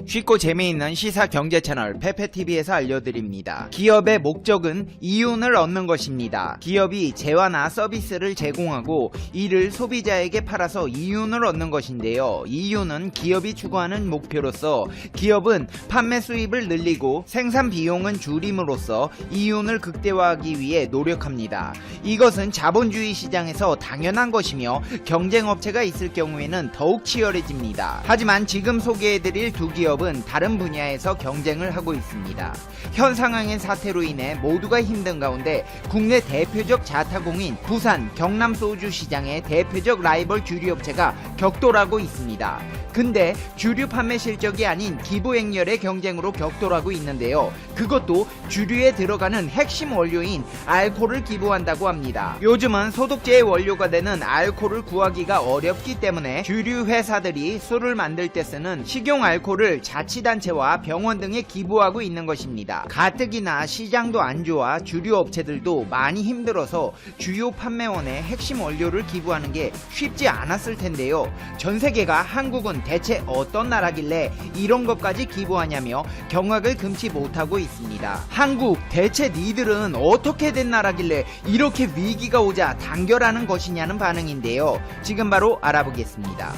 쉽고 재미있는 시사 경제 채널 페페TV에서 알려드립니다. 기업의 목적은 이윤을 얻는 것입니다. 기업이 재화나 서비스를 제공하고 이를 소비자에게 팔아서 이윤을 얻는 것인데요. 이윤은 기업이 추구하는 목표로서 기업은 판매 수입을 늘리고 생산 비용은 줄임으로써 이윤을 극대화하기 위해 노력합니다. 이것은 자본주의 시장에서 당연한 것이며 경쟁업체가 있을 경우에는 더욱 치열해집니다. 하지만 지금 소개해드릴 두 기업은 다른 분야에서 경쟁을 하고 있습니다. 현 상황의 사태로 인해 모두가 힘든 가운데 국내 대표적 자타공인 부산 경남 소주 시장의 대표적 라이벌 주류업체가 격돌하고 있습니다. 근데 주류 판매 실적이 아닌 기부 행렬의 경쟁으로 격돌하고 있는데요. 그것도 주류에 들어가는 핵심 원료인 알코올을 기부한다고 합니다. 요즘은 소독제의 원료가 되는 알코올을 구하기가 어렵기 때문에 주류 회사들이 술을 만들 때 쓰는 식용 알코올을 자치단체와 병원 등에 기부하고 있는 것입니다. 가뜩이나 시장도 안 좋아 주류 업체들도 많이 힘들어서 주요 판매원의 핵심 원료를 기부하는 게 쉽지 않았을 텐데요. 전 세계가 한국은 대체 어떤 나라길래 이런 것까지 기부하냐며 경악을 금치 못하고 있습니다. 한국, 대체 니들은 어떻게 된 나라길래 이렇게 위기가 오자 단결하는 것이냐는 반응인데요. 지금 바로 알아보겠습니다.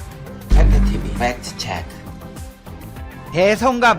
페페TV 팩트 체크. 대선과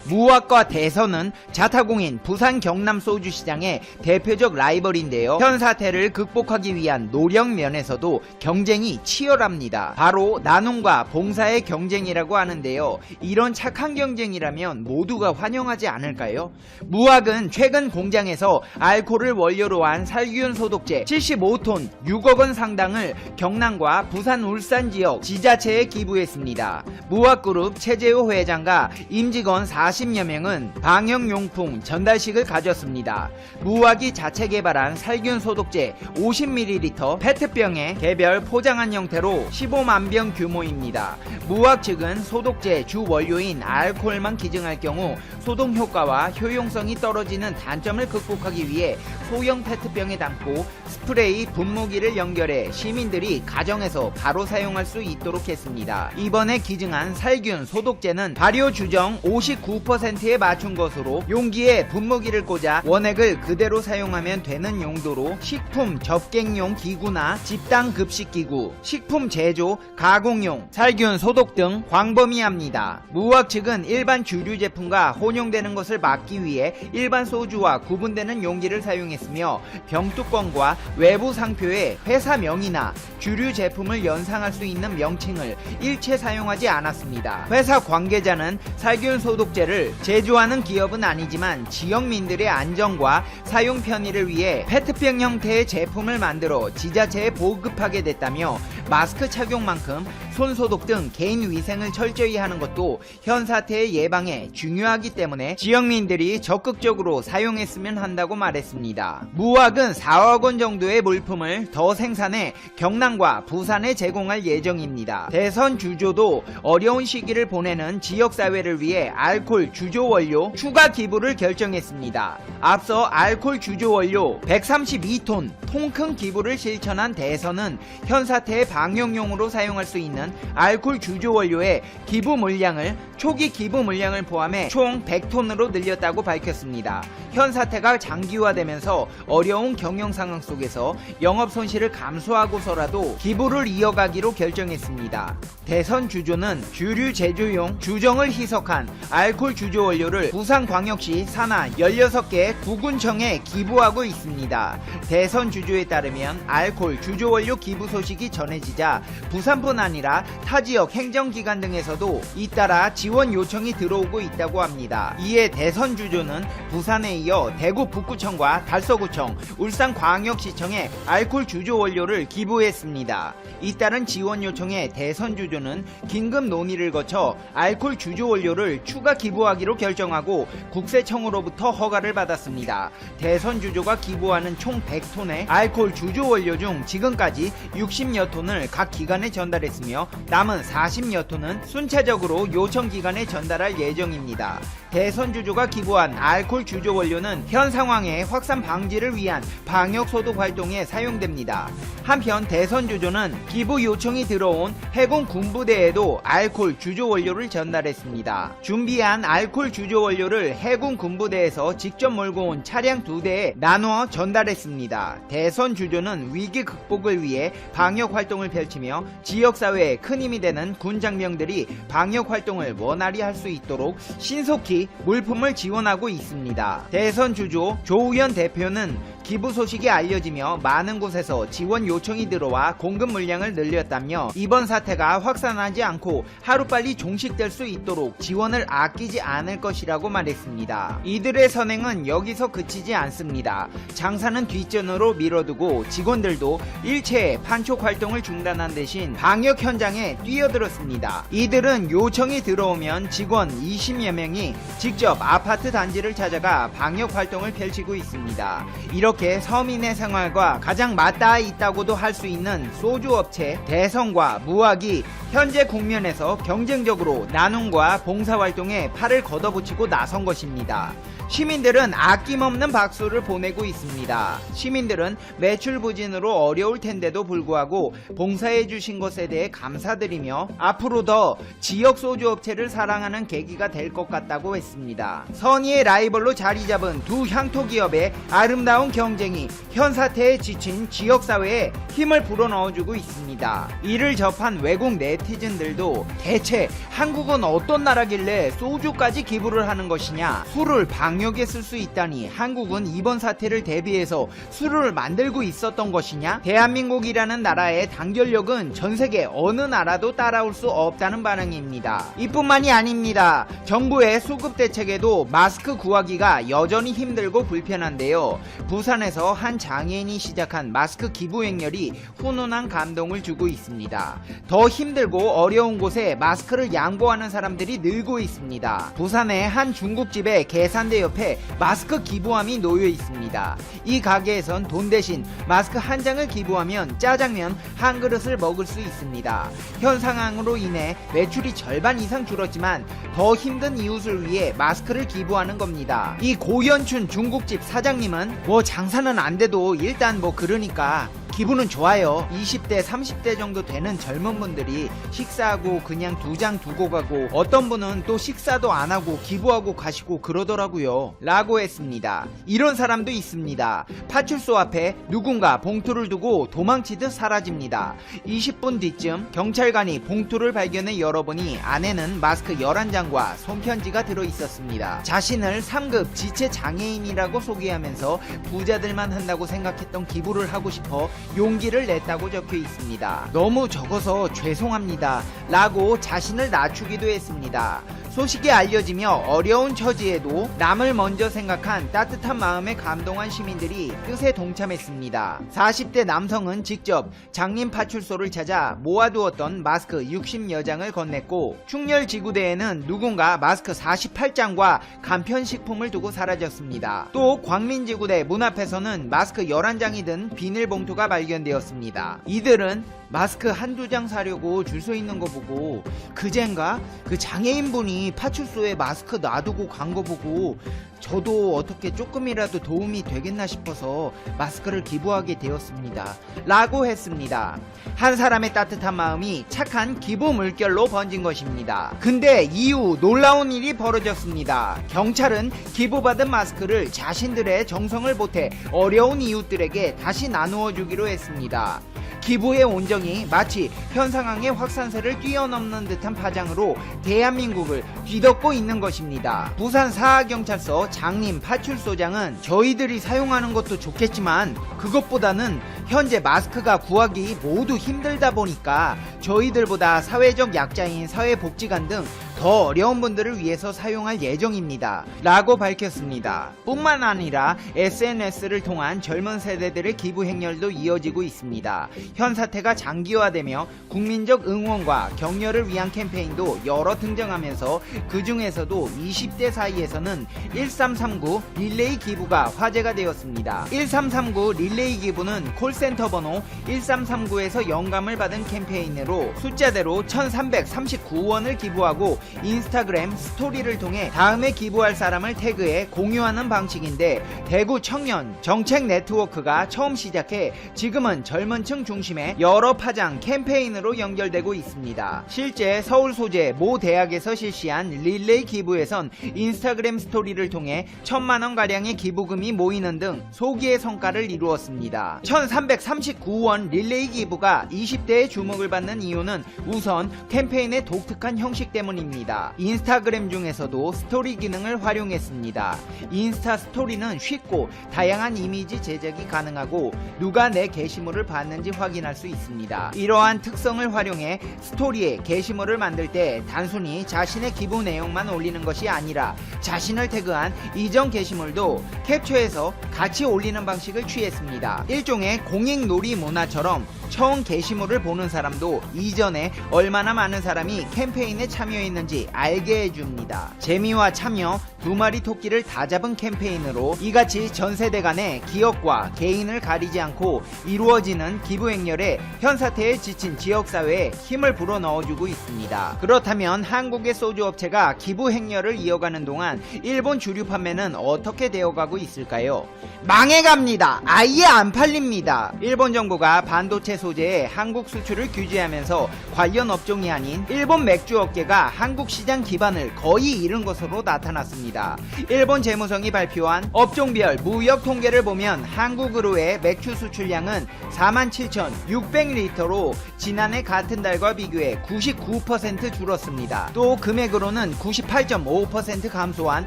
무학과 대선은 자타공인 부산 경남 소주 시장의 대표적 라이벌인데요. 현 사태를 극복하기 위한 노력 면에서도 경쟁이 치열합니다. 바로 나눔과 봉사의 경쟁이라고 하는데요. 이런 착한 경쟁이라면 모두가 환영하지 않을까요? 무학은 최근 공장에서 알코올을 원료로 한 살균 소독제 75톤 6억 원 상당을 경남과 부산 울산 지역 지자체에 기부했습니다. 무학그룹 최재호 회장과 임직원 40여 명은 방역용품 전달식을 가졌습니다. 무학이 자체 개발한 살균 소독제 50ml 페트병에 개별 포장한 형태로 15만 병 규모입니다. 무학 측은 소독제 주 원료인 알코올만 기증할 경우 소독 효과와 효용성이 떨어지는 단점을 극복하기 위해 소형 페트병에 담고 스프레이 분무기를 연결해 시민들이 가정에서 바로 사용할 수 있도록 했습니다. 이번에 기증한 살균 소독제는 발효 주정 59%에 맞춘 것으로 용기에 분무기를 꽂아 원액을 그대로 사용하면 되는 용도로 식품 접객용 기구나 집단 급식기구, 식품 제조, 가공용, 살균 소독 등 광범위합니다. 무학 측은 일반 주류 제품과 혼용되는 것을 막기 위해 일반 소주와 구분되는 용기를 사용했으며 병뚜껑과 외부 상표에 회사명이나 주류 제품을 연상할 수 있는 명칭을 일체 사용하지 않았습니다. 회사 관계자는 살균 소독제를 제조하는 기업은 아니지만 지역민들의 안전과 사용 편의를 위해 페트병 형태의 제품을 만들어 지자체에 보급하게 됐다며 마스크 착용만큼 손소독 등 개인 위생을 철저히 하는 것도 현 사태의 예방에 중요하기 때문에 지역민들이 적극적으로 사용했으면 한다고 말했습니다. 무학은 4억 원 정도의 물품을 더 생산해 경남과 부산에 제공할 예정입니다. 대선 주조도 어려운 시기를 보내는 지역사회를 위해 알코올 주조 원료 추가 기부를 결정했습니다. 앞서 알코올 주조 원료 132톤 통큰 기부를 실천한 대선은 현 사태의 방역용으로 사용할 수 있는 알코올 주조 원료의 기부 물량을 초기 기부 물량을 포함해 총 100톤으로 늘렸다고 밝혔습니다. 현 사태가 장기화되면서 어려운 경영 상황 속에서 영업 손실을 감수하고서라도 기부를 이어가기로 결정했습니다. 대선 주조는 주류 제조용 주정을 희석한 알코올 주조 원료를 부산광역시 산하 16개 구군청에 기부하고 있습니다. 대선 주조에 따르면 알코올 주조 원료 기부 소식이 전해지자 부산뿐 아니라 타 지역 행정기관 등에서도 잇따라 지원 요청이 들어오고 있다고 합니다. 이에 대선 주조는 부산에 이어 대구 북구청과 달서구청, 울산광역시청에 알코올 주조 원료를 기부했습니다. 잇따른 지원 요청에 대선 주조는 긴급 논의를 거쳐 알코올 주조 원료를 추가 기부하기로 결정하고 국세청으로부터 허가를 받았습니다. 대선 주조가 기부하는 총 100톤의 알코올 주조 원료 중 지금까지 60여 톤을 톤을 각 기관에 전달했으며 남은 40여 톤은 순차적으로 요청 기관에 전달할 예정입니다. 대선 주조가 기부한 알코올 주조 원료는 현 상황의 확산 방지를 위한 방역 소독 활동에 사용됩니다. 한편 대선 주조는 기부 요청이 들어온 해군 군부대에도 알코올 주조 원료를 전달했습니다. 준비한 알코올 주조 원료를 해군 군부대에서 직접 몰고 온 차량 2대에 나누어 전달했습니다. 대선 주조는 위기 극복을 위해 방역 활동을 펼치며 지역사회에 큰 힘이 되는 군 장병들이 방역 활동을 원활히 할 수 있도록 신속히 물품을 지원하고 있습니다. 대선 주조 조우현 대표는 기부 소식이 알려지며 많은 곳에서 지원 요청이 들어와 공급 물량을 늘렸다며 이번 사태가 확산하지 않고 하루빨리 종식될 수 있도록 지원을 아끼지 않을 것이라고 말했습니다. 이들의 선행은 여기서 그치지 않습니다. 장사는 뒷전으로 밀어두고 직원들도 일체의 판촉 활동을 중단한 대신 방역 현장에 뛰어들었습니다. 이들은 요청이 들어오면 직원 20여 명이 직접 아파트 단지를 찾아가 방역 활동을 펼치고 있습니다. 이렇게 서민의 생활과 가장 맞닿아 있다고도 할 수 있는 소주업체 대성과 무학이 현재 국면에서 경쟁적으로 나눔과 봉사활동에 팔을 걷어붙이고 나선 것입니다. 시민들은 아낌없는 박수를 보내고 있습니다. 시민들은 매출 부진으로 어려울 텐데도 불구하고 봉사해 주신 것에 대해 감사드리며 앞으로 더 지역 소주업체를 사랑하는 계기가 될 것 같다고 했습니다. 선의의 라이벌로 자리 잡은 두 향토 기업의 아름다운 경쟁이 현 사태에 지친 지역사회에 힘을 불어넣어주고 있습니다. 이를 접한 외국 네티즌들도 대체 한국은 어떤 나라길래 소주까지 기부를 하는 것이냐, 술을 방역에 쓸 수 있다니 한국은 이번 사태를 대비해서 술을 만들고 있었던 것이냐, 대한민국이라는 나라의 단결력은 전세계 어느 나라도 따라올 수 없다는 반응입니다. 이뿐만이 아닙니다. 정부의 수급 대책에도 마스크 구하기가 여전히 힘들고 불편한데요. 부산에서 한 장애인이 시작한 마스크 기부 행렬이 훈훈한 감동을 주고 있습니다. 더 힘들고 어려운 곳에 마스크를 양보하는 사람들이 늘고 있습니다. 부산의 한 중국집의 계산대 옆에 마스크 기부함이 놓여 있습니다. 이 가게에선 돈 대신 마스크 한 장을 기부하면 짜장면 한 그릇을 먹을 수 있습니다. 현 상황으로 인해 매출이 절반 이상 줄었지만 더 힘든 이웃을 위해 마스크를 기부하는 겁니다. 이 고연춘 중국집 사장님은 뭐 장사는 안 돼도 일단 뭐 그러니까 기분은 좋아요. 20대 30대 정도 되는 젊은 분들이 식사하고 그냥 2장 두고 가고 어떤 분은 또 식사도 안 하고 기부하고 가시고 그러더라고요 라고 했습니다. 이런 사람도 있습니다. 파출소 앞에 누군가 봉투를 두고 도망치듯 사라집니다. 20분 뒤쯤 경찰관이 봉투를 발견해 열어보니 안에는 마스크 11장과 손편지가 들어있었습니다. 자신을 3급 지체 장애인이라고 소개하면서 부자들만 한다고 생각했던 기부를 하고 싶어 용기를 냈다고 적혀 있습니다. 너무 적어서 죄송합니다 라고 자신을 낮추기도 했습니다. 소식이 알려지며 어려운 처지에도 남을 먼저 생각한 따뜻한 마음에 감동한 시민들이 뜻에 동참했습니다. 40대 남성은 직접 장님 파출소를 찾아 모아두었던 마스크 60여 장을 건넸고 충렬지구대에는 누군가 마스크 48장과 간편식품을 두고 사라졌습니다. 또 광민지구대 문 앞에서는 마스크 11장이 든 비닐봉투가 발견되었습니다. 이들은 마스크 한두 장 사려고 줄 서 있는 거 보고 그젠가 그 장애인분이 파출소에 마스크 놔두고 간 거 보고 저도 어떻게 조금이라도 도움이 되겠나 싶어서 마스크를 기부하게 되었습니다 라고 했습니다. 한 사람의 따뜻한 마음이 착한 기부 물결로 번진 것입니다. 근데 이후 놀라운 일이 벌어졌습니다. 경찰은 기부받은 마스크를 자신들의 정성을 보태 어려운 이웃들에게 다시 나누어 주기로 했습니다. 기부의 온정이 마치 현 상황의 확산세를 뛰어넘는 듯한 파장으로 대한민국을 뒤덮고 있는 것입니다. 부산 사하경찰서 장림 파출소장은 저희들이 사용하는 것도 좋겠지만 그것보다는 현재 마스크가 구하기 모두 힘들다 보니까 저희들보다 사회적 약자인 사회복지관 등 더 어려운 분들을 위해서 사용할 예정입니다 라고 밝혔습니다. 뿐만 아니라 SNS를 통한 젊은 세대들의 기부 행렬도 이어지고 있습니다. 현 사태가 장기화되며 국민적 응원과 격려를 위한 캠페인도 여러 등장하면서 그 중에서도 20대 사이에서는 1339 릴레이 기부가 화제가 되었습니다. 1339 릴레이 기부는 콜센터 번호 1339에서 영감을 받은 캠페인으로 숫자대로 1339원을 기부하고 인스타그램 스토리를 통해 다음에 기부할 사람을 태그해 공유하는 방식인데 대구 청년 정책 네트워크가 처음 시작해 지금은 젊은 층 중심의 여러 파장 캠페인으로 연결되고 있습니다. 실제 서울 소재 모 대학에서 실시한 릴레이 기부에선 인스타그램 스토리를 통해 1000만원가량의 기부금이 모이는 등 소기의 성과를 이루었습니다. 1339원 릴레이 기부가 20대의 주목을 받는 이유는 우선 캠페인의 독특한 형식 때문입니다. 인스타그램 중에서도 스토리 기능을 활용했습니다. 인스타 스토리는 쉽고 다양한 이미지 제작이 가능하고 누가 내 게시물을 봤는지 확인할 수 있습니다. 이러한 특성을 활용해 스토리에 게시물을 만들 때 단순히 자신의 기부 내용만 올리는 것이 아니라 자신을 태그한 이전 게시물도 캡처해서 같이 올리는 방식을 취했습니다. 일종의 공익놀이 문화처럼 처음 게시물을 보는 사람도 이전에 얼마나 많은 사람이 캠페인에 참여했는지 알게 해줍니다. 재미와 참여 두 마리 토끼를 다 잡은 캠페인으로 이같이 전세대 간의 기업과 개인을 가리지 않고 이루어지는 기부 행렬에 현 사태에 지친 지역사회에 힘을 불어넣어주고 있습니다. 그렇다면 한국의 소주 업체가 기부 행렬을 이어가는 동안 일본 주류 판매는 어떻게 되어가고 있을까요? 망해갑니다. 아예 안 팔립니다. 일본 정부가 반도체 소재의 한국 수출을 규제하면서 관련 업종이 아닌 일본 맥주 업계가 한국 시장 기반을 거의 잃은 것으로 나타났습니다. 일본 재무성이 발표한 업종별 무역 통계를 보면 한국으로의 맥주 수출량은 47,600리터로 지난해 같은 달과 비교해 99% 줄었습니다. 또 금액으로는 98.5% 감소한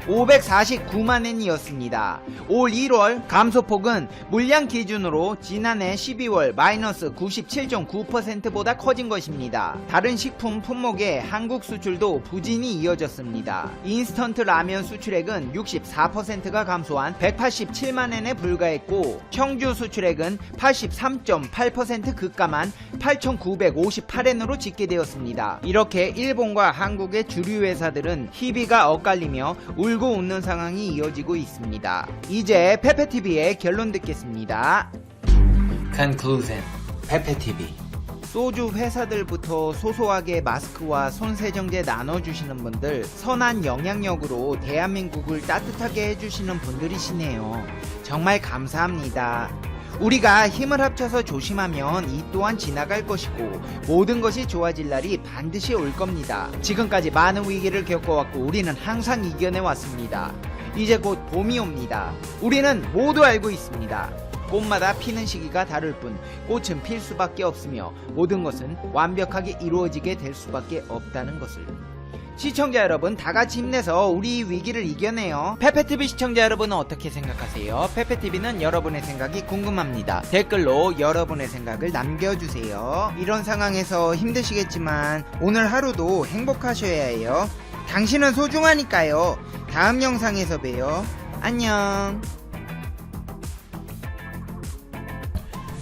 549만 엔이었습니다. 올 1월 감소폭은 물량 기준으로 지난해 12월 마이너스 97.9%보다 커진 것입니다. 다른 식품 품목의 한국 수출도 부진이 이어졌습니다. 인스턴트 라면 수출액은 64%가 감소한 187만 엔에 불과했고 청주 수출액은 83.8% 급감한 8,958엔으로 집계되었습니다. 이렇게 일본과 한국의 주류 회사들은 희비가 엇갈리며 울고 웃는 상황이 이어지고 있습니다. 이제 페페TV의 결론 듣겠습니다. Conclusion. 페페TV. 소주 회사들부터 소소하게 마스크와 손세정제 나눠주시는 분들, 선한 영향력으로 대한민국을 따뜻하게 해주시는 분들이시네요. 정말 감사합니다. 우리가 힘을 합쳐서 조심하면 이 또한 지나갈 것이고 모든 것이 좋아질 날이 반드시 올 겁니다. 지금까지 많은 위기를 겪어왔고 우리는 항상 이겨내왔습니다. 이제 곧 봄이 옵니다. 우리는 모두 알고 있습니다. 꽃마다 피는 시기가 다를 뿐 꽃은 필 수밖에 없으며 모든 것은 완벽하게 이루어지게 될 수밖에 없다는 것을. 시청자 여러분, 다같이 힘내서 우리 위기를 이겨내요. 페페TV 시청자 여러분은 어떻게 생각하세요? 페페TV는 여러분의 생각이 궁금합니다. 댓글로 여러분의 생각을 남겨주세요. 이런 상황에서 힘드시겠지만 오늘 하루도 행복하셔야 해요. 당신은 소중하니까요. 다음 영상에서 봬요. 안녕.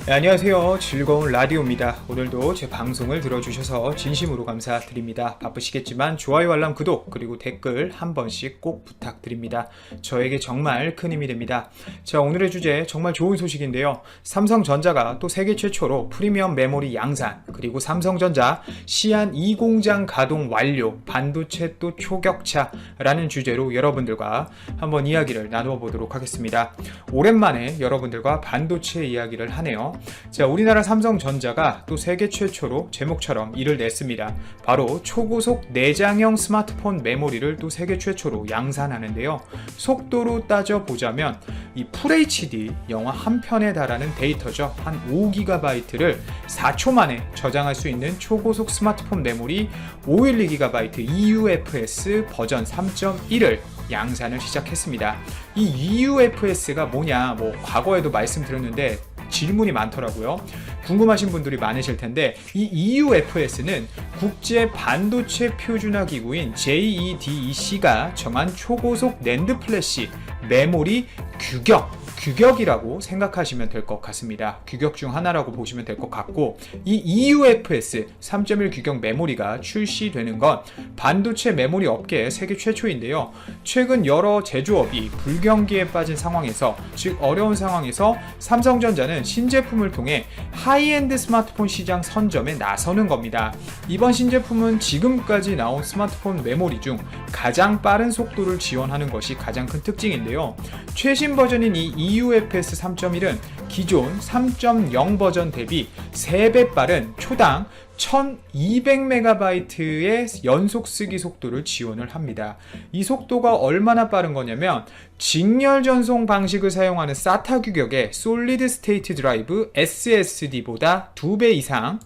네, 안녕하세요. 즐거운 라디오입니다. 오늘도 제 방송을 들어주셔서 진심으로 감사드립니다. 바쁘시겠지만 좋아요, 알람, 구독, 그리고 댓글 한 번씩 꼭 부탁드립니다. 저에게 정말 큰 힘이 됩니다. 자, 오늘의 주제 정말 좋은 소식인데요. 삼성전자가 또 세계 최초로 프리미엄 메모리 양산, 그리고 삼성전자 시안 2공장 가동 완료, 반도체 또 초격차라는 주제로 여러분들과 한번 이야기를 나눠보도록 하겠습니다. 오랜만에 여러분들과 반도체 이야기를 하네요. 자, 우리나라 삼성전자가 또 세계 최초로 제목처럼 이를 냈습니다. 바로 초고속 내장형 스마트폰 메모리를 또 세계 최초로 양산하는데요. 속도로 따져보자면 이 FHD 영화 한 편에 달하는 데이터죠. 한 5GB를 4초 만에 저장할 수 있는 초고속 스마트폰 메모리 512GB EUFS 버전 3.1을 양산을 시작했습니다. 이 EUFS가 뭐냐, 과거에도 말씀드렸는데 질문이 많더라고요. 궁금하신 분들이 많으실 텐데, 이 EUFS는 국제 반도체 표준화 기구인 JEDEC가 정한 초고속 낸드 플래시 메모리 규격 규격이라고 생각하시면 될 것 같습니다. 규격 중 하나라고 보시면 될 것 같고, 이 EUFS 3.1 규격 메모리가 출시되는 건 반도체 메모리 업계의 세계 최초인데요. 최근 여러 제조업이 불경기에 빠진 상황에서, 즉 어려운 상황에서 삼성전자는 신제품을 통해 하이엔드 스마트폰 시장 선점에 나서는 겁니다. 이번 신제품은 지금까지 나온 스마트폰 메모리 중 가장 빠른 속도를 지원하는 것이 가장 큰 특징인데요. 최신 버전인 이 EUFS 3.1은 기존 3.0 버전 대비 3배 빠른 초당 1200MB의 연속 쓰기 속도를 지원을 합니다. 이 속도가 얼마나 빠른 거냐면 직렬 전송 방식을 사용하는 SATA 규격의 솔리드 스테이트 드라이브 SSD보다 2배 이상,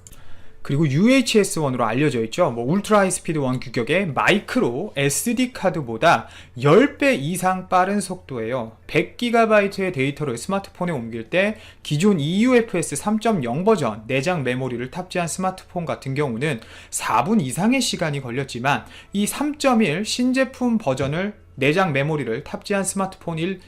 그리고 UHS-1으로 알려져 있죠. 울트라 하이스피드 1 규격의 마이크로 SD 카드보다 10배 이상 빠른 속도예요. 100GB의 데이터를 스마트폰에 옮길 때 기존 EUFS 3.0 버전 내장 메모리를 탑재한 스마트폰 같은 경우는 4분 이상의 시간이 걸렸지만, 이 3.1 신제품 버전을 내장 메모리를 탑재한 스마트폰이면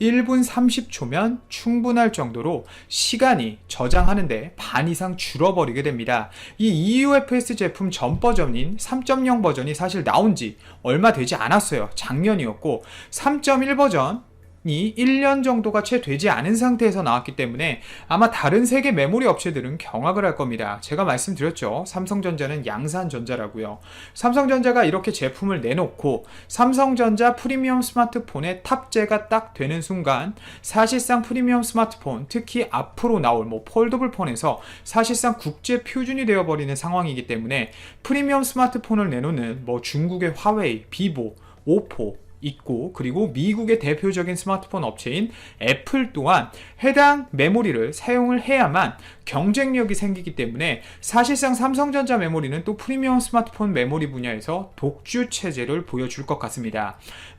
1분 30초면 충분할 정도로 시간이 저장하는데 반 이상 줄어버리게 됩니다. 이 EUFS 제품 전 버전인 3.0 버전이 사실 나온 지 얼마 되지 않았어요. 작년이었고, 3.1 버전이 1년 정도가 채 되지 않은 상태에서 나왔기 때문에 아마 다른 세계 메모리 업체들은 경악을 할 겁니다. 제가 말씀드렸죠. 삼성전자는 양산전자라고요. 삼성전자가 이렇게 제품을 내놓고 삼성전자 프리미엄 스마트폰에 탑재가 딱 되는 순간 사실상 프리미엄 스마트폰, 특히 앞으로 나올 폴더블 폰에서 사실상 국제 표준이 되어버리는 상황이기 때문에 프리미엄 스마트폰을 내놓는 중국의 화웨이, 비보, 오포 있고, 그리고 미국의 대표적인 스마트폰 업체인 애플 또한 해당 메모리를 사용을 해야만 경쟁력이 생기기 때문에 사실상 삼성전자 메모리는 또 프리미엄 스마트폰 메모리 분야에서 독주 체제를 보여줄 것 같습니다.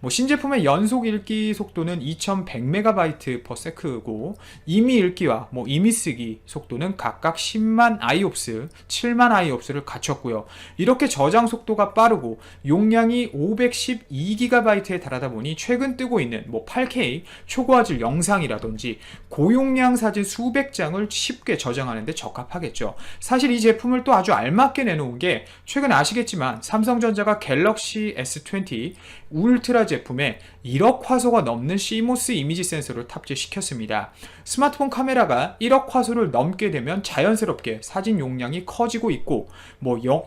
신제품의 연속 읽기 속도는 2100MB/s고 이미 읽기와 이미 쓰기 속도는 각각 10만 IOPS, 7만 IOPS를 갖췄고요. 이렇게 저장 속도가 빠르고 용량이 512GB에 달하다 보니 최근 뜨고 있는 8K 초고화질 영상이라든지 고용량 사진 수백 장을 쉽게 저장하는데 적합하겠죠. 사실 이 제품을 또 아주 알맞게 내놓은 게, 최근 아시겠지만 삼성전자가 갤럭시 S20 울트라 제품에 1억 화소가 넘는 CMOS 이미지 센서를 탑재시켰습니다. 스마트폰 카메라가 1억 화소를 넘게 되면 자연스럽게 사진 용량이 커지고 있고,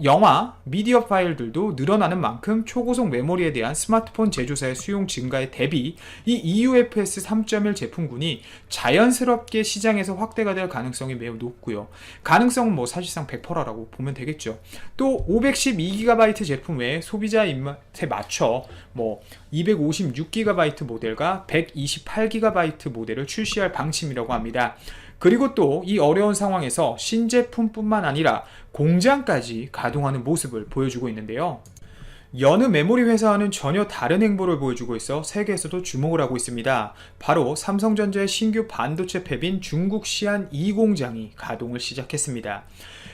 영화, 미디어 파일들도 늘어나는 만큼 초고속 메모리에 대한 스마트폰 제조사의 수용 증가에 대비 이 EUFS 3.1 제품군이 자연스럽게 시장에서 확대가 될 가능성이 매우 높고요. 가능성은 사실상 100%라고 보면 되겠죠. 또 512GB 제품 외에 소비자 입맛에 맞춰 256GB 모델과 128GB 모델을 출시할 방침이라고 합니다. 그리고 또 이 어려운 상황에서 신제품뿐만 아니라 공장까지 가동하는 모습을 보여주고 있는데요. 여느 메모리 회사와는 전혀 다른 행보를 보여주고 있어 세계에서도 주목을 하고 있습니다. 바로 삼성전자의 신규 반도체 팹인 중국 시안 2공장이 가동을 시작했습니다.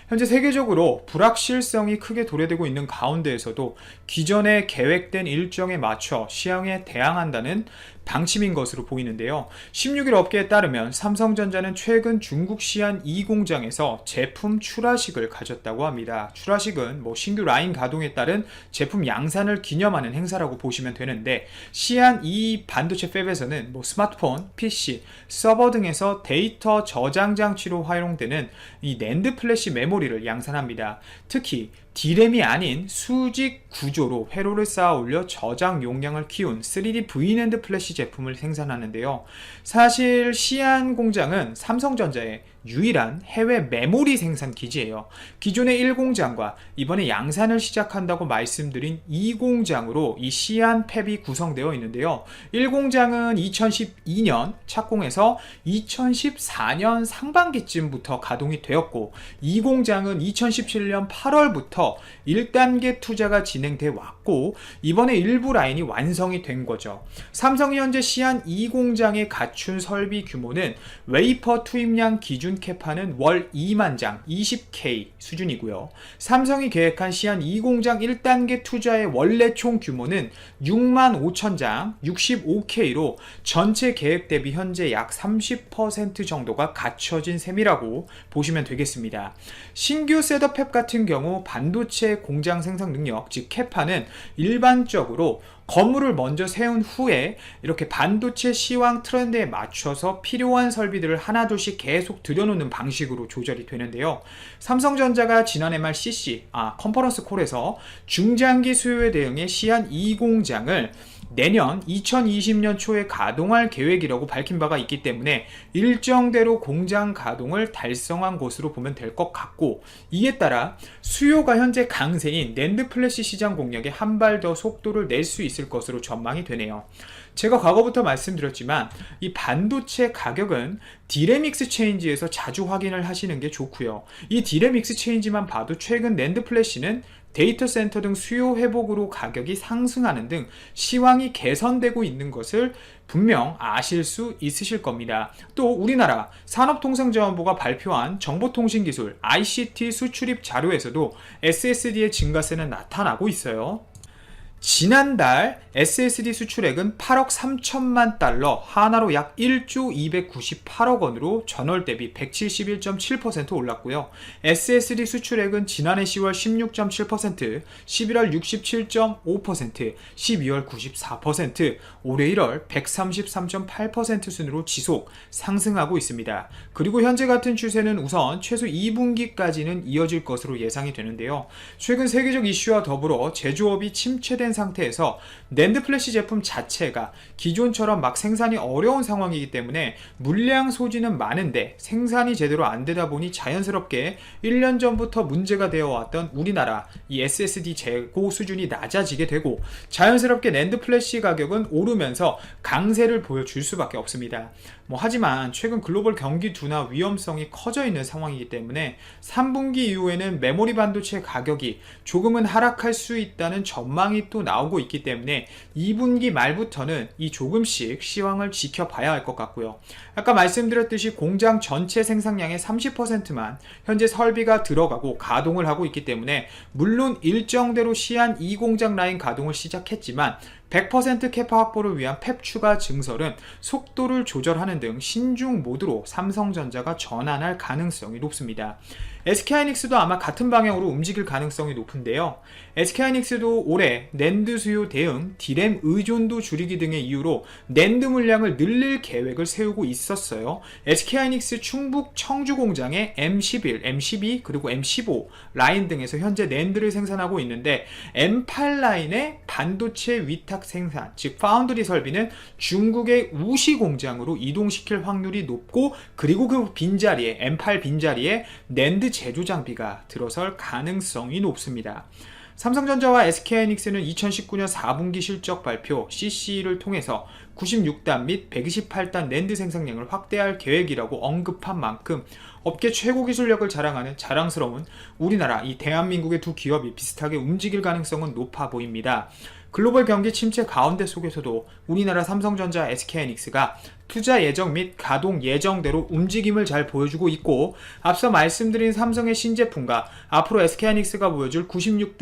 현재 세계적으로 불확실성이 크게 도래되고 있는 가운데에서도 기존에 계획된 일정에 맞춰 시황에 대항한다는 방침인 것으로 보이는데요. 16일 업계에 따르면 삼성전자는 최근 중국 시안 2공장에서 제품 출하식을 가졌다고 합니다. 출하식은 신규 라인 가동에 따른 제품 양산을 기념하는 행사라고 보시면 되는데, 시안 2 반도체 팹에서는 스마트폰, PC, 서버 등에서 데이터 저장 장치로 활용되는 이 낸드 플래시 메모리를 양산합니다. 특히 D램이 아닌 수직 구조로 회로를 쌓아 올려 저장 용량을 키운 3D V-NAND 플래시 제품을 생산하는데요. 사실 시안 공장은 삼성전자의 유일한 해외 메모리 생산 기지예요. 기존의 1공장과 이번에 양산을 시작한다고 말씀드린 2공장으로 이 시안 팹이 구성되어 있는데요. 1공장은 2012년 착공해서 2014년 상반기쯤부터 가동이 되었고, 2공장은 2017년 8월부터 1단계 투자가 진행돼 왔고, 이번에 일부 라인이 완성이 된 거죠. 삼성이 현재 시안 2공장에 갖춘 설비 규모는 웨이퍼 투입량 기준 기준 캐파는 월 2만 장 20K 수준이고요. 삼성이 계획한 시안 2공장 1단계 투자의 원래 총 규모는 6만 5천 장 65K로 전체 계획 대비 현재 약 30% 정도가 갖춰진 셈이라고 보시면 되겠습니다. 신규 셋업 팹 같은 경우 반도체 공장 생산 능력, 즉 캐파는 일반적으로 건물을 먼저 세운 후에 이렇게 반도체 시황 트렌드에 맞춰서 필요한 설비들을 하나둘씩 계속 들여놓는 방식으로 조절이 되는데요. 삼성전자가 지난해 말 컨퍼런스 콜에서 중장기 수요에 대응해 시안 2공장을 내년 2020년 초에 가동할 계획이라고 밝힌 바가 있기 때문에 일정대로 공장 가동을 달성한 것으로 보면 될 것 같고, 이에 따라 수요가 현재 강세인 낸드 플래시 시장 공략에 한 발 더 속도를 낼 수 있을 것으로 전망이 되네요. 제가 과거부터 말씀드렸지만 이 반도체 가격은 디램 익스체인지에서 자주 확인을 하시는 게 좋고요. 이 디램 익스체인지만 봐도 최근 낸드 플래시는 데이터 센터 등 수요 회복으로 가격이 상승하는 등 시황이 개선되고 있는 것을 분명 아실 수 있으실 겁니다. 또 우리나라 산업통상자원부가 발표한 정보통신기술 ICT 수출입 자료에서도 SSD의 증가세는 나타나고 있어요. 지난달 SSD 수출액은 8억 3천만 달러, 하나로 약 1조 298억 원으로 전월 대비 171.7% 올랐고요. SSD 수출액은 지난해 10월 16.7%, 11월 67.5%, 12월 94%, 올해 1월 133.8% 순으로 지속 상승하고 있습니다. 그리고 현재 같은 추세는 우선 최소 2분기까지는 이어질 것으로 예상이 되는데요. 최근 세계적 이슈와 더불어 제조업이 침체된 상태에서 낸드 플래시 제품 자체가 기존처럼 막 생산이 어려운 상황이기 때문에 물량 소지는 많은데 생산이 제대로 안 되다 보니 자연스럽게 1년 전부터 문제가 되어 왔던 우리나라 이 SSD 재고 수준이 낮아지게 되고, 자연스럽게 낸드 플래시 가격은 오르면서 강세를 보여줄 수밖에 없습니다. 하지만 최근 글로벌 경기 둔화 위험성이 커져 있는 상황이기 때문에 3분기 이후에는 메모리 반도체 가격이 조금은 하락할 수 있다는 전망이 또 나오고 있기 때문에 2분기 말부터는 이 조금씩 시황을 지켜봐야 할 것 같고요. 아까 말씀드렸듯이 공장 전체 생산량의 30%만 현재 설비가 들어가고 가동을 하고 있기 때문에, 물론 일정대로 시안 2공장 라인 가동을 시작했지만 100% 캐파 확보를 위한 팹 추가 증설은 속도를 조절하는 등 신중 모드로 삼성전자가 전환할 가능성이 높습니다. SK하이닉스도 아마 같은 방향으로 움직일 가능성이 높은데요. SK하이닉스도 올해 낸드 수요 대응, 디램 의존도 줄이기 등의 이유로 낸드 물량을 늘릴 계획을 세우고 있었어요. SK하이닉스 충북 청주 공장에 M11, M12 그리고 M15 라인 등에서 현재 낸드를 생산하고 있는데, M8 라인의 반도체 위탁 생산, 즉 파운드리 설비는 중국의 우시 공장으로 이동시킬 확률이 높고, 그리고 그 빈자리에 M8 빈자리에 낸드 제조 장비가 들어설 가능성이 높습니다. 삼성전자와 SK하이닉스는 2019년 4분기 실적 발표 CC를 통해서 96단 및 128단 낸드 생산량을 확대할 계획이라고 언급한 만큼 업계 최고 기술력을 자랑하는 자랑스러운 우리나라 이 대한민국의 두 기업이 비슷하게 움직일 가능성은 높아 보입니다. 글로벌 경기 침체 가운데 속에서도 우리나라 삼성전자, SK하이닉스가 투자 예정 및 가동 예정대로 움직임을 잘 보여주고 있고, 앞서 말씀드린 삼성의 신제품과 앞으로 SK하이닉스가 보여줄 96단